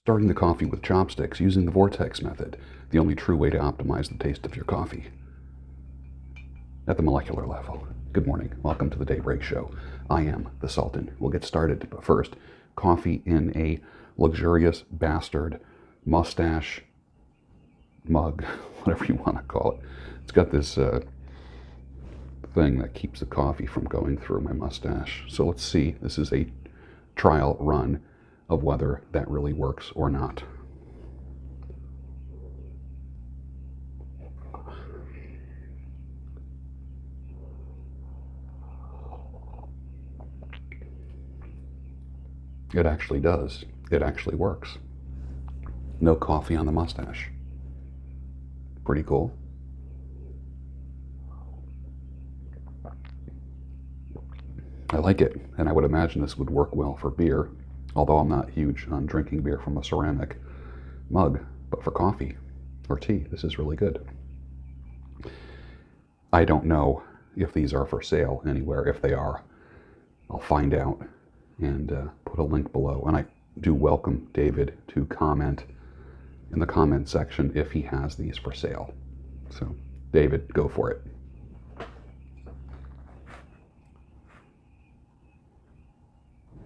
Starting the coffee with chopsticks using the vortex method, the only true way to optimize the taste of your coffee. At the molecular level. Good morning. Welcome to the Daybreak Show. I am the Sultan. We'll get started, but first, coffee in a luxurious bastard mustache mug, whatever you want to call it. It's got this thing that keeps the coffee from going through my mustache. So let's see. This is a trial run of whether that really works or not. It actually does. It actually works. No coffee on the mustache. Pretty cool. I like it, and I would imagine this would work well for beer, although I'm not huge on drinking beer from a ceramic mug, but for coffee or tea, this is really good. I don't know if these are for sale anywhere. If they are, I'll find out and put a link below. And I do welcome David to comment in the comment section if he has these for sale. So, David, go for it.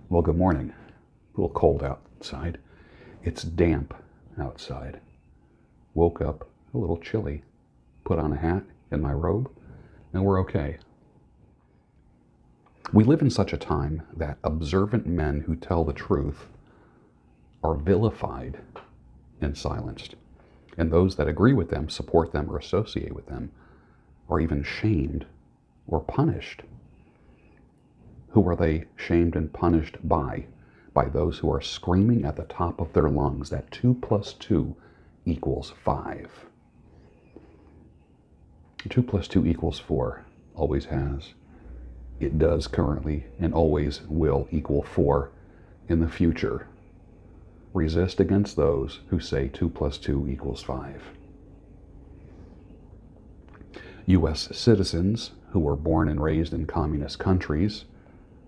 Well, good morning. A little cold outside. It's damp outside. Woke up a little chilly. Put on a hat and my robe, and we're okay. We live in such a time that observant men who tell the truth are vilified and silenced, and those that agree with them, support them, or associate with them are even shamed or punished. Who are they shamed and punished by? By those who are screaming at the top of their lungs that 2 plus 2 equals 5. 2 plus 2 equals 4. Always has. It does currently and always will equal 4 in the future. Resist against those who say 2 plus 2 equals 5. U.S. citizens who were born and raised in communist countries,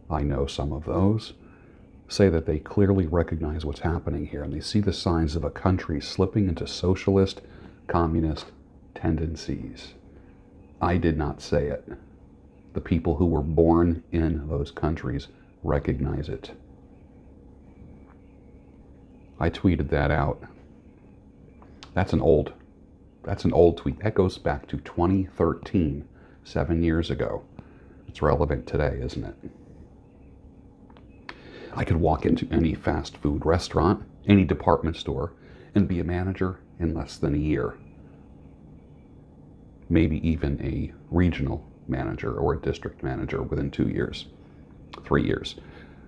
I know some of those, say that they clearly recognize what's happening here and they see the signs of a country slipping into socialist, communist tendencies. I did not say it. The people who were born in those countries recognize it. I tweeted that out. That's an old tweet. That goes back to 2013, 7 years ago. It's relevant today, isn't it? I could walk into any fast food restaurant, any department store, and be a manager in less than a year. Maybe even a regional manager or a district manager within 2 years, 3 years.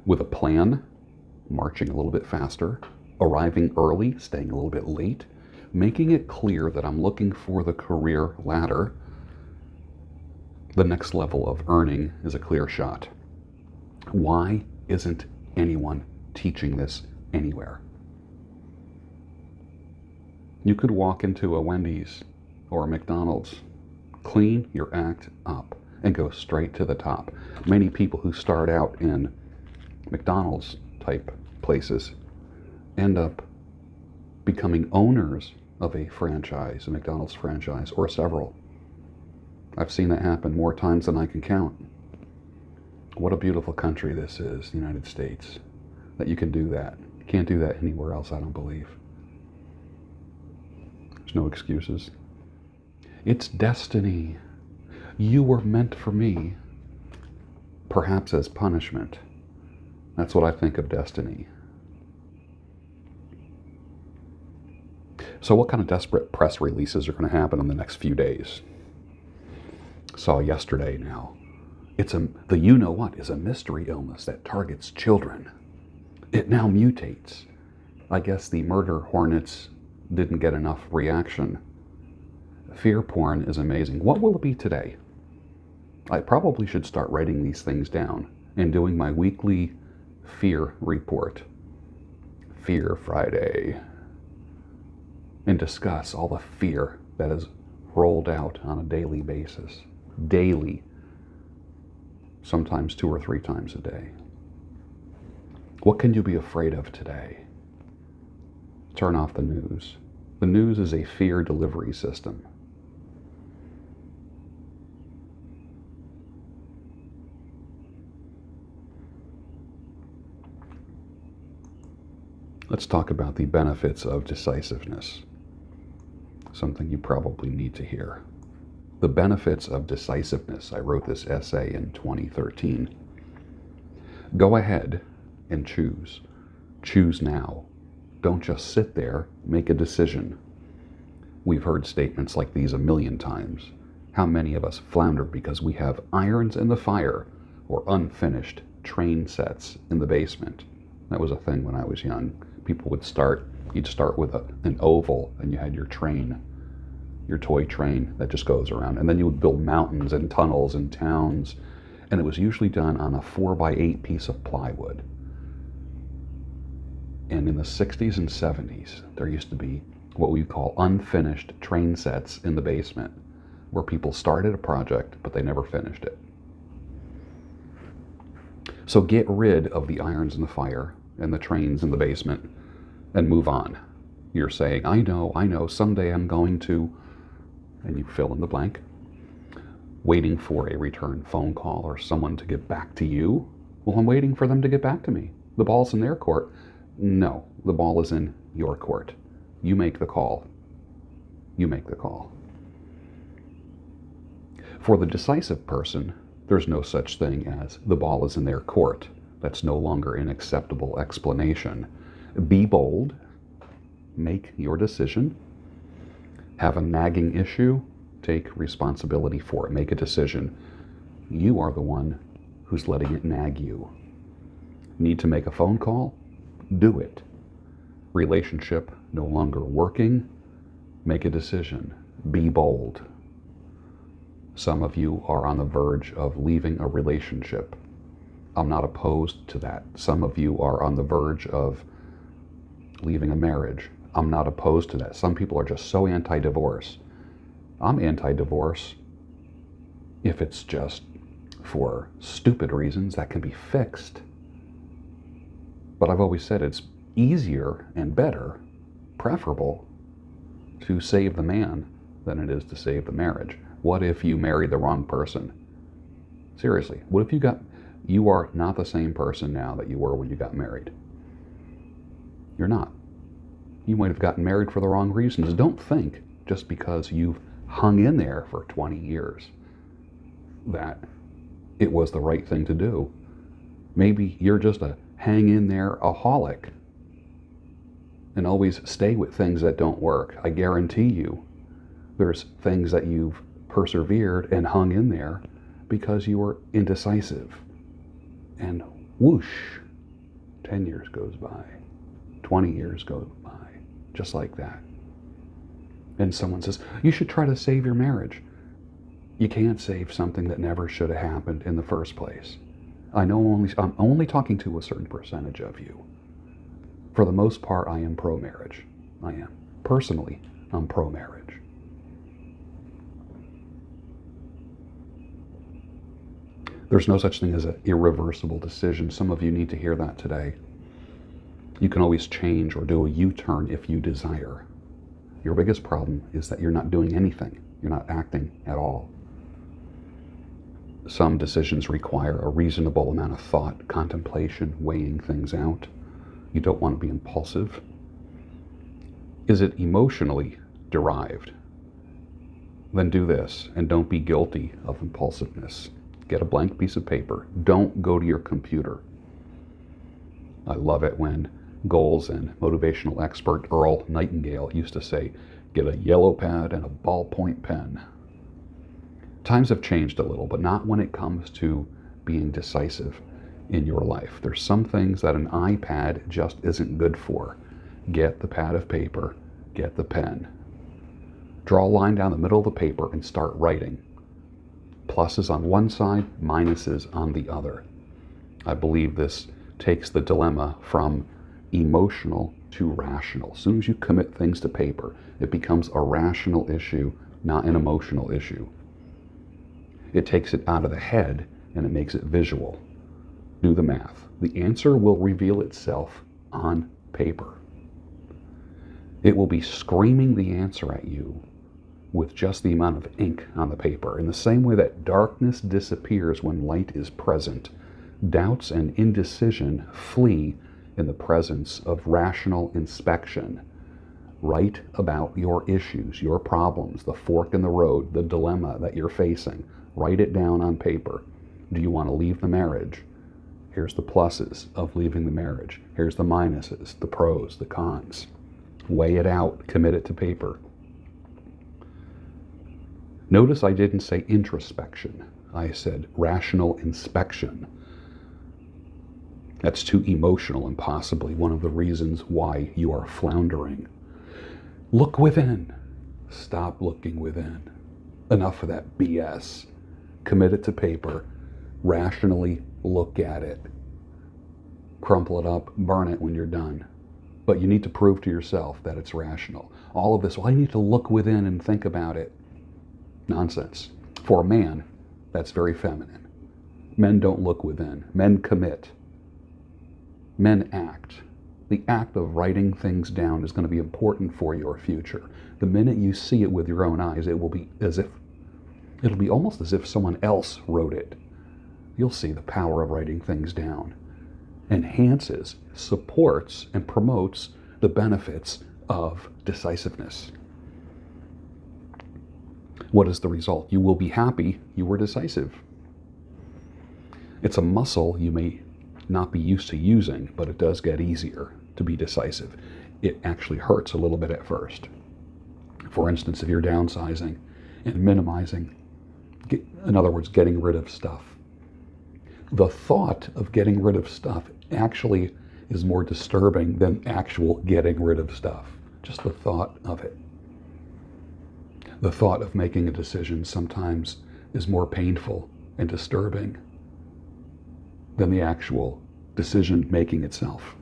With a plan, marching a little bit faster, arriving early, staying a little bit late, making it clear that I'm looking for the career ladder. The next level of earning is a clear shot. Why isn't anyone teaching this anywhere? You could walk into a Wendy's or a McDonald's, clean your act up, and go straight to the top. Many people who start out in McDonald's type places end up becoming owners of a franchise, a McDonald's franchise, or several. I've seen that happen more times than I can count. What a beautiful country this is, the United States, that you can do that. You can't do that anywhere else, I don't believe. There's no excuses. It's destiny. You were meant for me, perhaps as punishment. That's what I think of destiny. So what kind of desperate press releases are going to happen in the next few days? Saw yesterday now. The you-know-what is a mystery illness that targets children. It now mutates. I guess the murder hornets didn't get enough reaction. Fear porn is amazing. What will it be today? I probably should start writing these things down and doing my weekly fear report. Fear Friday. And discuss all the fear that is rolled out on a daily basis. Daily. Sometimes 2 or 3 times a day. What can you be afraid of today? Turn off the news. The news is a fear delivery system. Let's talk about the benefits of decisiveness. Something you probably need to hear. The benefits of decisiveness. I wrote this essay in 2013. Go ahead and choose. Choose now. Don't just sit there. Make a decision. We've heard statements like these a million times. How many of us flounder because we have irons in the fire or unfinished train sets in the basement? That was a thing when I was young. People would you'd start with an oval, and you had your train, your toy train that just goes around. And then you would build mountains and tunnels and towns. And it was usually done on a 4x8 piece of plywood. And in the 60s and 70s, there used to be what we call unfinished train sets in the basement, where people started a project, but they never finished it. So get rid of the irons in the fire and the trains in the basement and move on. You're saying, I know, someday I'm going to, and you fill in the blank, waiting for a return phone call or someone to get back to you. Well, I'm waiting for them to get back to me. The ball's in their court. No, the ball is in your court. You make the call. You make the call. For the decisive person, there's no such thing as the ball is in their court. That's no longer an acceptable explanation. Be bold. Make your decision. Have a nagging issue. Take responsibility for it. Make a decision. You are the one who's letting it nag you. Need to make a phone call? Do it. Relationship no longer working? Make a decision. Be bold. Some of you are on the verge of leaving a relationship. I'm not opposed to that. Some of you are on the verge of leaving a marriage. I'm not opposed to that. Some people are just so anti-divorce. I'm anti-divorce if it's just for stupid reasons that can be fixed. But I've always said it's easier and better, preferable, to save the man than it is to save the marriage. What if you married the wrong person? Seriously, what if you are not the same person now that you were when you got married? You're not. You might have gotten married for the wrong reasons. Don't think just because you've hung in there for 20 years that it was the right thing to do. Maybe you're just a hang in there aholic and always stay with things that don't work. I guarantee you there's things that you've persevered and hung in there because you were indecisive. And whoosh, 10 years goes by, 20 years goes by, just like that. And someone says, you should try to save your marriage. You can't save something that never should have happened in the first place. I know I'm only talking to a certain percentage of you. For the most part, I am pro-marriage. I am. Personally, I'm pro-marriage. There's no such thing as an irreversible decision. Some of you need to hear that today. You can always change or do a U-turn if you desire. Your biggest problem is that you're not doing anything. You're not acting at all. Some decisions require a reasonable amount of thought, contemplation, weighing things out. You don't want to be impulsive. Is it emotionally derived? Then do this, and don't be guilty of impulsiveness. Get a blank piece of paper. Don't go to your computer. I love it when goals and motivational expert Earl Nightingale used to say, get a yellow pad and a ballpoint pen. Times have changed a little, but not when it comes to being decisive in your life. There's some things that an iPad just isn't good for. Get the pad of paper, get the pen. Draw a line down the middle of the paper and start writing. Pluses on one side, minuses on the other. I believe this takes the dilemma from emotional to rational. As soon as you commit things to paper, it becomes a rational issue, not an emotional issue. It takes it out of the head and it makes it visual. Do the math. The answer will reveal itself on paper. It will be screaming the answer at you with just the amount of ink on the paper. In the same way that darkness disappears when light is present, doubts and indecision flee in the presence of rational inspection. Write about your issues, your problems, the fork in the road, the dilemma that you're facing. Write it down on paper. Do you want to leave the marriage? Here's the pluses of leaving the marriage. Here's the minuses, the pros, the cons. Weigh it out, commit it to paper. Notice I didn't say introspection. I said rational inspection. That's too emotional and possibly one of the reasons why you are floundering. Look within. Stop looking within. Enough of that BS. Commit it to paper. Rationally look at it. Crumple it up, burn it when you're done. But you need to prove to yourself that it's rational. All of this, well, I need to look within and think about it. Nonsense. For a man, that's very feminine. Men don't look within. Men commit. Men act. The act of writing things down is going to be important for your future. The minute you see it with your own eyes, it'll be almost as if someone else wrote it. You'll see the power of writing things down. Enhances, supports, and promotes the benefits of decisiveness. What is the result? You will be happy you were decisive. It's a muscle you may not be used to using, but it does get easier to be decisive. It actually hurts a little bit at first. For instance, if you're downsizing and minimizing, in other words, getting rid of stuff. The thought of getting rid of stuff actually is more disturbing than actual getting rid of stuff. Just the thought of it. The thought of making a decision sometimes is more painful and disturbing than the actual decision making itself.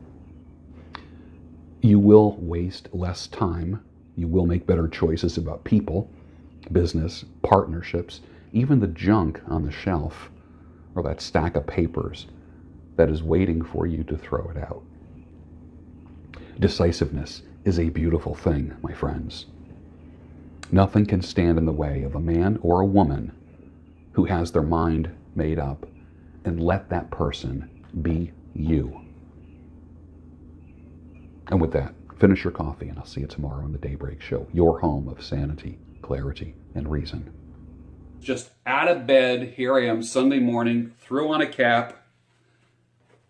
You will waste less time. You will make better choices about people, business, partnerships, even the junk on the shelf or that stack of papers that is waiting for you to throw it out. Decisiveness is a beautiful thing, my friends. Nothing can stand in the way of a man or a woman who has their mind made up, and let that person be you. And with that, finish your coffee, and I'll see you tomorrow on the Daybreak Show, your home of sanity, clarity, and reason. Just out of bed, here I am Sunday morning, threw on a cap.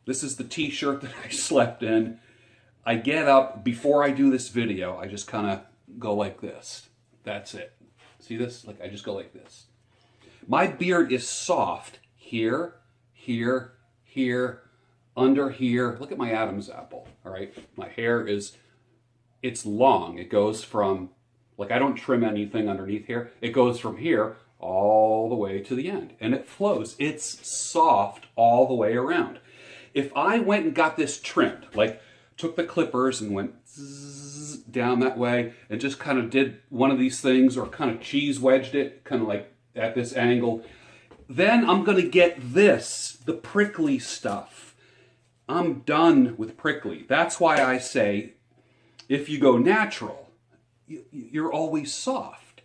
This is the t-shirt that I slept in. I get up, before I do this video, I just kind of go like this. That's it. See this? Like, I just go like this. My beard is soft here, here, here, under here. Look at my Adam's apple, all right? My hair it's long. It goes from, like, I don't trim anything underneath here. It goes from here all the way to the end, and it flows. It's soft all the way around. If I went and got this trimmed, like took the clippers and went zzz, down that way and just kind of did one of these things, or kind of cheese wedged it, kind of like at this angle, then I'm going to get this, the prickly stuff. I'm done with prickly. That's why I say, if you go natural, you're always soft.